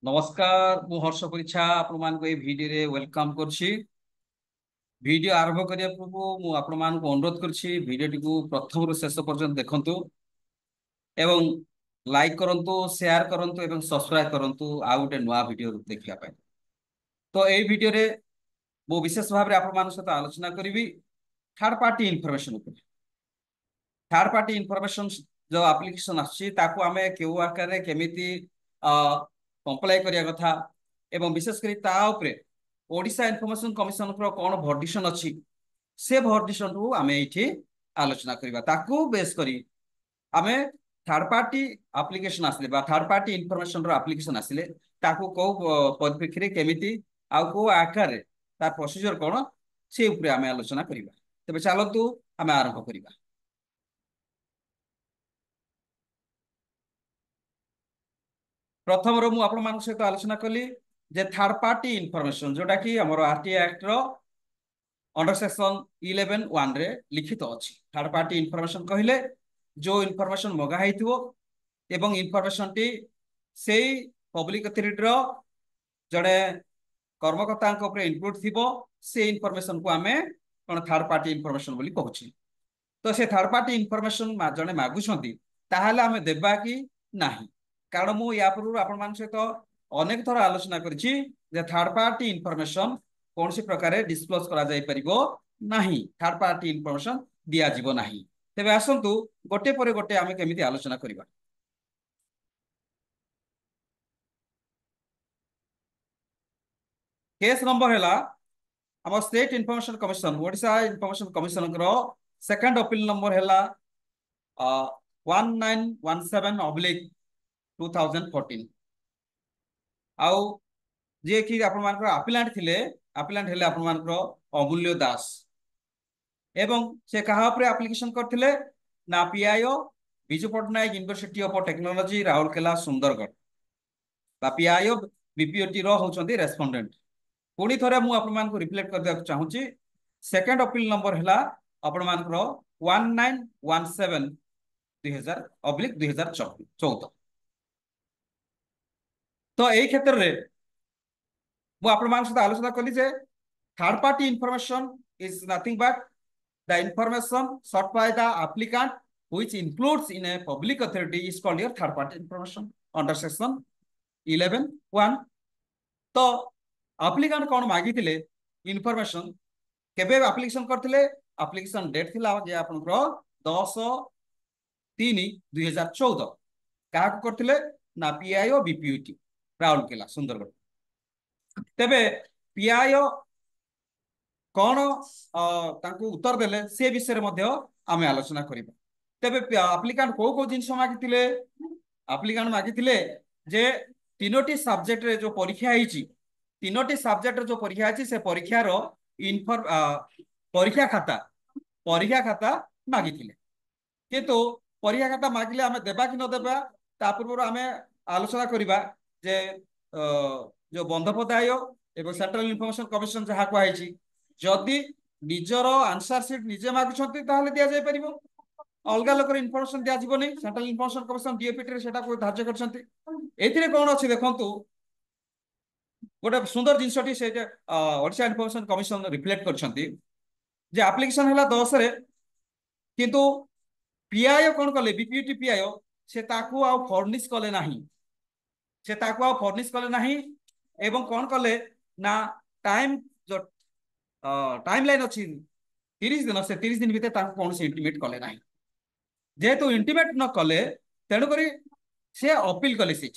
नमस्कार मु हर्ष परिछा आपण मान को ए वीडियो रे वेलकम करछि। वीडियो आरंभ करिया पूर्व मु आपण मान को अनुरोध करछि वीडियो टी को प्रथम रु शेष पर्यंत देखंतु एवं लाइक करंतु शेयर करंतु एवं सब्सक्राइब करंतु आ गुटे नुवा वीडियो देखिया पाए। तो ए वीडियो रे मु विशेष भाव रे आपण मान सहित आलोचना करिवि थर्ड पार्टी इंफॉर्मेशन ऊपर। थर्ड पार्टी इंफॉर्मेशन जो एप्लीकेशन आछि ताको हमें केउ आकार रे केमिति कंप्लाई करिया कथा एवं विशेष करी ता ऊपर ओडिशा इनफॉरमेशन कमिशन रो कोन भर्डिशन अछि से भर्डिशन रु आमे एठी आलोचना करिबा। ताकू बेस करी आमे थर्ड पार्टी एप्लीकेशन आसले बा थर्ड पार्टी इनफॉरमेशन रो एप्लीकेशन आसले ताकू को परिप्रेक्षी रे केमिति आ को आकार रे तार प्रोसीजर कोन से ऊपर आमे आलोचना करिबा। तबे चलतु आमे आरंभ करिबा। प्रथम रो मु आपण मान सहित आलोचना कली जे थर्ड पार्टी इनफॉरमेशन जोटा कि हमर आरटीआई एक्ट रो अंडर सेक्शन 11(1) रे लिखित अछि। थर्ड पार्टी इनफॉरमेशन कहिले जो इनफॉरमेशन मगा हैथिवो एवं इनफॉरमेशन टी सेई पब्लिक अथॉरिटी रो जड़े कर्मकर्ता ऊपर इनक्लूड थिबो से इनफॉरमेशन को हमें कोन थर्ड पार्टी इनफॉरमेशन बोली कहउछि। तो से थर्ड पार्टी इनफॉरमेशन जड़े मागुछंती ताहाले हमें देबा कि नाही। कारण मु या पूर्व आपण मान सहित अनेक थर आलोचना करिछि जे थर्ड पार्टी इनफॉरमेशन कौन सी प्रकार डिस्क्लोज करा जाय परिबो नाही। थर्ड पार्टी इनफॉरमेशन दिया जीवो नाही। तेबे आसंतु गोटे परे गोटे आमे केमिति आलोचना करिबा। केस नंबर हैला हम state information commission Odisha information commission रो सेकंड अपील नंबर हैला 1917/2014 आउ जे कि आपण मानकर अपिलांट थिले अपिलांट हेले आपण मानकर अमूल्य दास एवं से कहा ऊपर एप्लीकेशन करथिले ना PIO Biju Patnaik university of technology Rourkela Sundargarh बा पीआईओ बीपीओटी रो होचंदी रेस्पोंडेंट। पुणी थरे मु आपण मान को रिफ्लेक्ट कर देक चाहूची सेकंड अपील नंबर हैला आपण मानकर 1917/2014। तो एई क्षेत्र रे मु आपण मान सहित आलोचना कली जे third party information is nothing but the information sought by the applicant which includes in a public authority is called your third party information under section 11(1). तो एप्लीकेंट कोन मागिथिले इंफॉर्मेशन केबे एप्लीकेशन करथिले एप्लीकेशन डेट थिला जे आपनकर 10/3/2014 काहा को करथिले ना PIO BPUT Rourkela Sundargarh. तेबे पीआईओ कौन तांको उत्तर देले से विषय मध्य आमे आलोचना करिबा। तेबे एप्लीकेंट को जिंस मागिथिले एप्लीकेंट मागिथिले जे तीनोटी सब्जेक्ट रे जो परीक्षा हिची तीनोटी सब्जेक्ट रे जो परीक्षा हिची से परीक्षा रो परीक्षा खाता मागिथिले किंतु परीक्षा खाता मागिले आमे देबा कि न देबा ता पूर्व आमे आलोचना करिबा जे जो बंदोपध्याय एवं सेंट्रल इनफॉरमेशन कमिशन जहा को आइची जदि निजर आंसर सीट निजे मागुछंती ताहले दिया जाय परिबो अलगा लोकर इनफॉरमेशन दिया जीवो नै। सेंट्रल इनफॉरमेशन कमिशन डीओपीटी रे सेटा को धार्य करछंती एथिरे कोन अछि देखंतु गोटे सुंदर जिनसटी से ओडिशा इनफॉरमेशन कमिशन रिफ्लेक्ट करछंती जे एप्लीकेशन हला 10 रे किंतु पीआईओ कोन कले बीपीटी पीआईओ से ताकू आ फर्निश कले नाही से ताकू आ फर्निश कले नाही एवं कोन कले ना टाइम जो टाइम लाइन अछि 30 दिन से 30 दिन भीतर ताकू कोन से इंटीमेट कले नाही जेहेतु इंटीमेट न कले तेणु करी से अपील कले से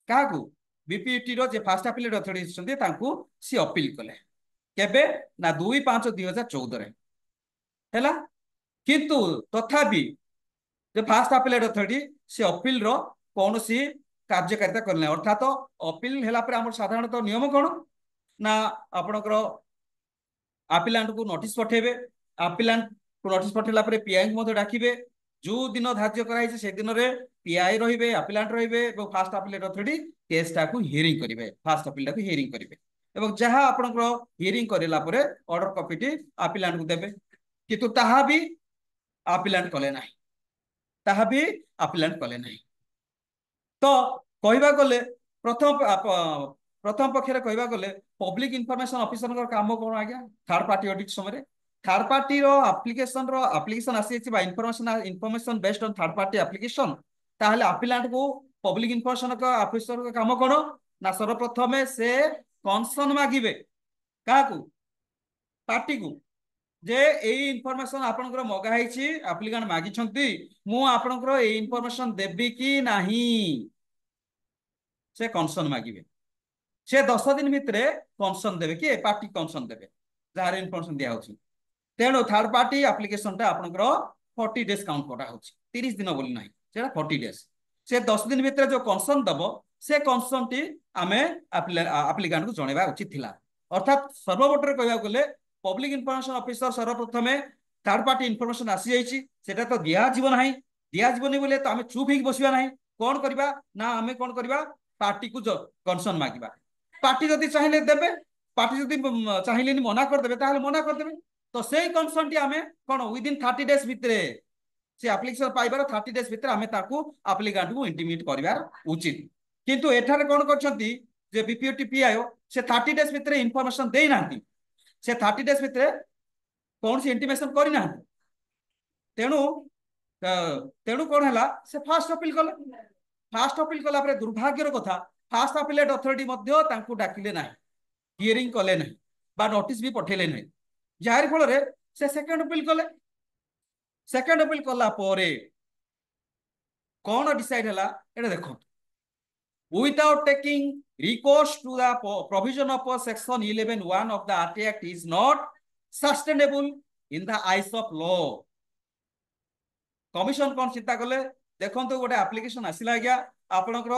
काकू बीपीटी रो जे फास्ट अपील अथॉरिटी छथि ताकू से अपील कले केबे ना 2/5/2014 रे हैला किंतु तथापि जे फास्ट अपील अथॉरिटी से अपील रो कौन सी कार्यकारिता करले अर्थात अपील हैला पर हमर साधारणतः नियम कोन ना आपनकर अपिलांट को नोटिस पठेबे अपिलांट को नोटिस पठेला पर पीआई मते डाकिबे जो दिन धार्य कराई से दिन रे पीआई रहिबे अपिलांट रहिबे एवं फास्ट अपील अथॉरिटी केस टा को हियरिंग करिवे फास्ट अपील टा को हियरिंग करिवे एवं जहां आपनकर हियरिंग करिला पर ऑर्डर कॉपी टी अपिलांट को देबे किंतु ताहा भी अपिलांट कले नाही ताहा भी अपिलांट कले नाही। तो कहबा गले प्रथम प्रथम पक्ष कहवा गले पब्लिक इनफॉरमेशन ऑफिसर काम कौन आज्ञा थर्ड पार्टी ऑडिट समय थर्ड पार्टी एप्लिकेशन आसी information information based on third party application ताहले अपिलांट को पब्लिक इनफॉरमेशन का ऑफिसर का काम कौन ना सर्वप्रथमे से कंसर्न मागिबे क्या पार्टी को जे एई इनफॉरमेशन आपनकर मगा हैछि एप्लिकेंट मागी छंती मु आपनकर एई इनफॉरमेशन देबी कि नाही से कंसर्न मागिबे से 10 दिन भितरे कंसर्न देबे कि पार्टी कंसर्न देबे जार इनफॉरमेशन दिया होछि तेणु थर्ड पार्टी एप्लिकेशन टा आपनकर 40 डेज काउंट करा होछि 30 दिन बोली नाही सेटा 40 डेज से 10 दिन भितरे जो कंसर्न दबो से कंसर्न टी आमे एप्लिकेंट को जणेबा उचित थिला अर्थात सर्वोपरि कहबा गले पब्लिक इनफॉरमेशन ऑफिसर सर्वप्रथमे थर्ड पार्टी इनफॉरमेशन आसी जाइछि सेटा तो दिया जीव नाही दिया जीवनी बोले तो आमे चुप हिक बसिबा नाही कोन करबा ना आमे कोन करबा पार्टी को कंसर्न मागिबा पार्टी जदि चाहिले देबे पार्टी जदि चाहिले मना कर देबे ताहले मना कर देबे तो सेही कंसर्न टी आमे कोन विदिन 30 डेज भितरे से एप्लिकेशन पाइबार 30 डेज भितर आमे ताकू एप्लिकेंट को इंटीमेट करिवार उचित किंतु एठारे कोन करछंती जे बीपीओटी पीआईओ से 30 डेज भितर इनफॉरमेशन देई नांती से 30 डेज भितर कौन सी इंटीमेशन करना तेणु तेणु कौन है से फास्ट अपील कले फास्ट अपील कला दुर्भाग्यर कथा फास्ट अपीलेट अथॉरिटी डाकिले ना हियरिंग कले ना बा नोटिस भी पठेले ना जार फल से सेकेंड अपील कले सेकेंड अपील कला कौन डिसाइड है ये देखो without taking recourse to the provision of section 11(1) of the RTA Act is not sustainable in the eyes of law commission कौन चिंता कले देखो गोटे एप्लिकेशन आसला आज्ञा आपनकर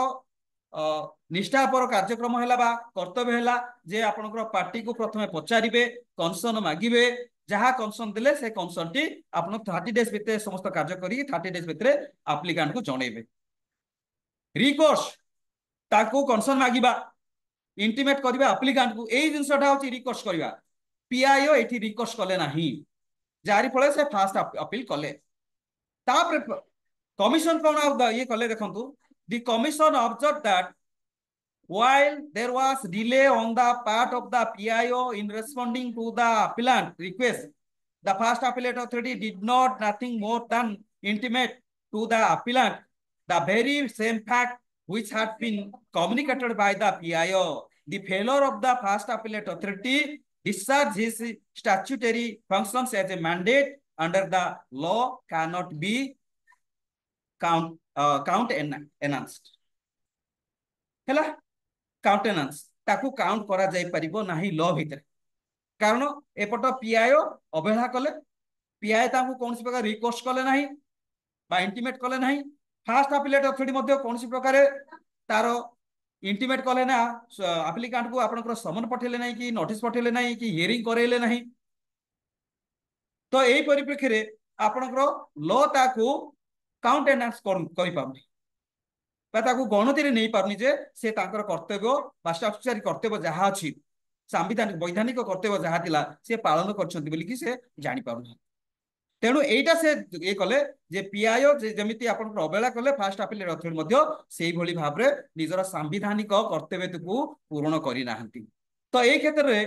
निष्ठापर कार्यक्रम है कर्तव्य है जे आपनकर पार्टी को प्रथमे पचारे कंसर्न मागिबे जहाँ कंसर्न देले से कंसर्न टी आपन 30 डेज भितर समस्त कार्य करी 30 डेज भितर एप्लिकेंट को जणेबे रिकोर्स ताकू कंसर्न मागिबा इंटीमेट करबा एप्लिकेंट को एई जिंसटा होची रिक्वेस्ट करबा पीआईओ एठी रिक्वेस्ट कले नाही जारी फळे से फास्ट अपील कले तापर कमिशन कोन ये कले देखंतु the commission observe that while there was delay on the part of the PIO in responding to the appellant request the first appellate authority did not nothing more than intimate to the appellant the very same fact which had been communicated by the PIO. The failure of the first appellate authority discharge his statutory functions as a mandate under the law cannot be countenanced. हैला countenance ताकू count करा जाई परिबो नाही law भितर कारण एपट PIO अवहेला कले pi ताकू कोनसी प्रकार रिक्वेस्ट कले नाही बा इंटीमेट कले नाही फास्ट अपीलेट अथॉरिटी मध्ये कोनसी प्रकार तार इंटीमेट कले ना एप्लिकेंट को आपनकर समन पठेले नाही कि नोटिस पठेले नाही कि हियरिंग करेले नाही तो एई परिप्रेक्षी रे आपनकर लॉ ताकू काउंटेनेंस करि पाउनी गणति नहीं पारनी जे से कर्तव्य बा स्टाट्यूटरी कर्तव्य जहाँ अच्छी सांविधानिक वैधानिक कर्तव्य जहाँ थिला से पालन कर से जानी पारना तेणु एटा से ये कले जे पीआईओ जेमिति आपन अवहेला कले फास्ट अपीलेट अथॉरिटी मध्ये सेही भली भाबरे निजर सांविधानिक कर्तव्य को पूर्ण करि नाहंती तो एई क्षेत्र रे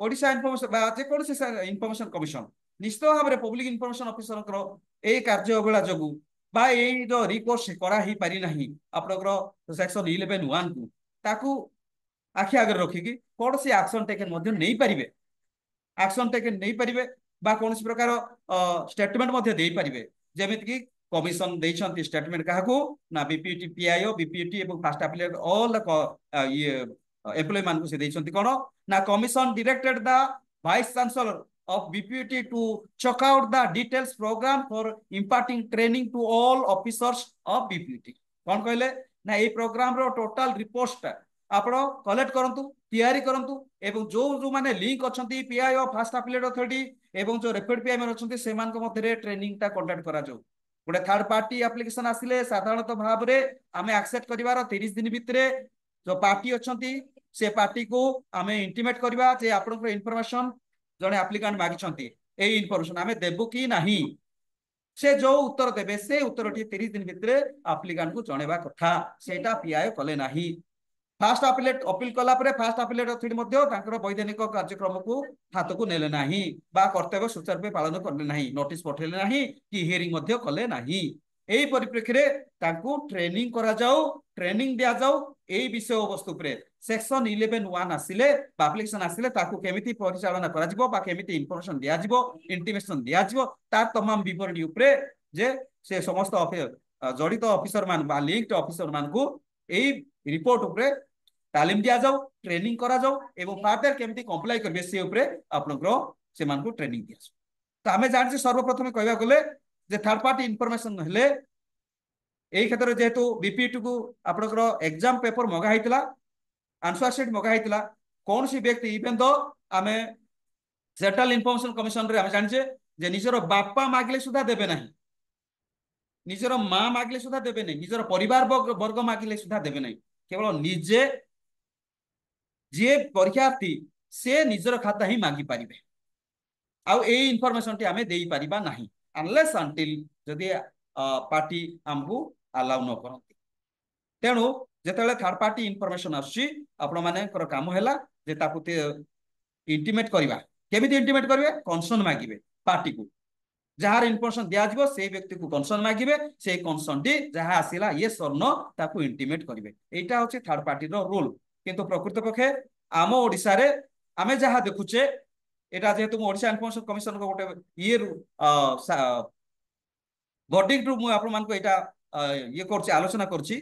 ओडिशा इनफॉरमेशन बा जे कोन से इनफॉरमेशन कमिशन निश्चित भाव में पब्लिक इनफॉरमेशन ऑफिसर ए कार्य अवहेला जगु बा ए जो रिकोर्स करा ही पारि नाही आपनकर सेक्शन 11(1) को ताकू आखि आगे रखिकी कौन सी एक्शन टेकन मध्ये नहीं पारिबे एक्शन टेकन नहीं पारिबे बा कौन सी प्रकार स्टेटमेंट मध्ये देई पारिबे जेमिति कि कमिशन देइछंती स्टेटमेंट काहाकू ना बीपीटी पीआईओ बीपीटी एवं फास्ट अपीलेट ऑल ये एम्प्लॉय मान को से देइछंती कोन ना commission directed the vice chancellor of BPUT to check out the details program for imparting training to all officers of BPUT कौन कहले ना ये प्रोग्राम रो टोटल रिपोर्ट आपण कलेक्ट करंतु तैयारी करंतु एवं जो जो माने लिंक अछंती पीआईओ फास्ट अपीलेट अथॉरिटी एवं जो रेफर्ड पीआई में अछंती से मान को मध्ये ट्रेनिंग ता कंडक्ट करा जाऊ गोटे थर्ड पार्टी एप्लिकेशन आसिले साधारणतः भाव रे आमे एक्सेप्ट करिवार 30 दिन भितरे जो पार्टी अछंती से पार्टी को आमे इंटीमेट करबा जे आपन इन्फॉर्मेशन जने एप्लिकेंट मागिछंती ए इन्फॉर्मेशन आमे देबु कि नाही से जो उत्तर देबे से उत्तर 30 दिन भितरे एप्लिकेंट को जणेबा कथा सेटा पीआईओ कले नाही फास्ट अपिलेट अपील कला परे फास्ट अपिलेट अथॉरिटी मध्य तांकर वैधानिक कार्यक्रम को हाथ को नेले नाही बा कर्तव्य सुचारू रूपे पालन करले नाही नोटिस पठेले नाही कि हियरिंग मध्य कले नाही एई परिप्रेक्षी रे तांको ट्रेनिंग करा जाऊ ट्रेनिंग दिया जाऊ एई विषय वस्तु परे सेक्शन 11(1) आसिले एप्लिकेशन आसिले ताको केमिति परिचालन करा जिवो बा केमिति इंफॉर्मेशन दिया जिवो इंटिमेशन दिया जिवो तार तमाम विवरणी उपरे जे से समस्त जड़ित ऑफिसर मान बा लिंक्ड ऑफिसर मान को एई रिपोर्ट उपरे तालीम दिया जाऊ ट्रेनिंग करा जाऊ एवं फार्दर केमिति कंप्लाई करबे से उपरे आपनकर से मान को ट्रेनिंग दिया जाऊ तो हमें जानछि सर्वप्रथम कहबा गले जे थर्ड पार्टी इंफॉर्मेशन हेले एई क्षेत्र जेहेतु बीपीटी को आपनकर एग्जाम पेपर मगा हैतला आंसर शीट मगा हैतला कौन सी व्यक्ति इवेन दो आमे सेंट्रल इंफॉर्मेशन कमिशन रे आमे जानछे जे निजर बापा मागले सुधा देबे नाही निजर माँ मागले सुधा देबे नहीं निजर परिवार वर्ग मागले सुधा देबे नहीं केवल निजे जे परीक्षार्थी से निजर खाता ही मागी पारिबे आउ ए इनफॉरमेशन टी आमे देई पारिबा नाही अनलेस अंटिल जदि पार्टी हमकु अलाउ न करंती तेणु जेतेले थर्ड पार्टी इनफॉरमेशन आसी आपण मानेकर काम हैला जे ताकु इंटिमेट करबा केमिति इंटिमेट करबे कंसर्न मागिबे पार्टी को जहार इनफॉरमेशन दिया जिवो से व्यक्ति को कंसर्न मागिबे से कंसर्न टी जहा आसिला यस और नो ताकु इंटिमेट करबे एटा होचे थर्ड पार्टी रो रूल किंतु प्रकृत पक्षे आम ओडिसा रे आमे जहा देखुचे एटा जेहेतु ओडिसा इनफॉरमेशन कमिशन को गोटे ये वर्डिक्ट रु मु आपण मान को एटा ये करछि आलोचना करछि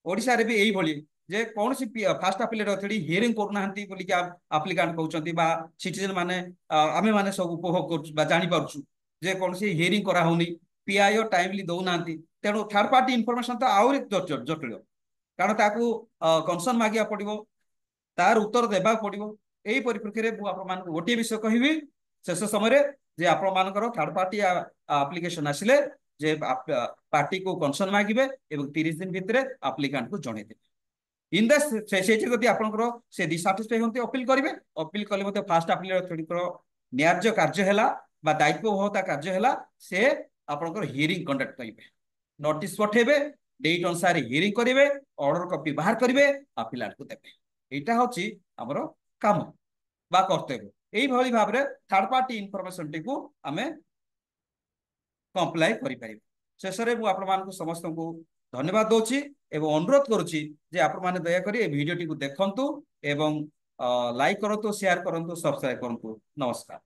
ओडिसा रे भी एई भली जे कौन सी फास्ट अपिलेट अथॉरिटी हियरिंग करनाहंती बोली कि एप्लिकेंट कहउचंती बा सिटीजन माने आमे माने सब उपभोग करछु बा जानि पारछु जे कौन सी हियरिंग करा होनी पीआईओ टाइमली दउनांती तेणु थर्ड पार्टी इनफॉरमेशन तो आउरी जटिल कारण ताकू कंसर्न मागिया पड़िबो तार उत्तर देबा पड़िबो एई परिप्रेक्षी रे मु आपण मान को गोटे विषय कहिबी शेष समय जे आपण मानकर थर्ड पार्टी एप्लिकेशन आसिले जे पार्टी को कंसर्न मागिबे एवं 30 दिन भितरे एप्लिकेंट को जणे देबे इन द सेचे जदि आपनकर से डिसैटिस्फाई होते अपील करिवे अपील कले मते फास्ट अपील अथॉरिटी को न्याय्य कार्य हैला बा दायित्व बहुता कार्य हैला से आपनकर हियरिंग कंडक्ट करिवे नोटिस पठेबे डेट अनुसार हियरिंग करिवे ऑर्डर कॉपी बाहर करिवे अपीलांट को देबे एटा होची हमरो काम बा कर्तव्य एई भली भाबरे थर्ड पार्टी इनफॉरमेशन टी को हमें कंप्लाई करि परिबे शेषरे मु आपण मान को समस्त को धन्यवाद दोची एवं अनुरोध करुची जे आपण माने दया करी ए वीडियो टी को देखंतु एवं लाइक करंतु शेयर करंतु सब्सक्राइब करंतु नमस्कार।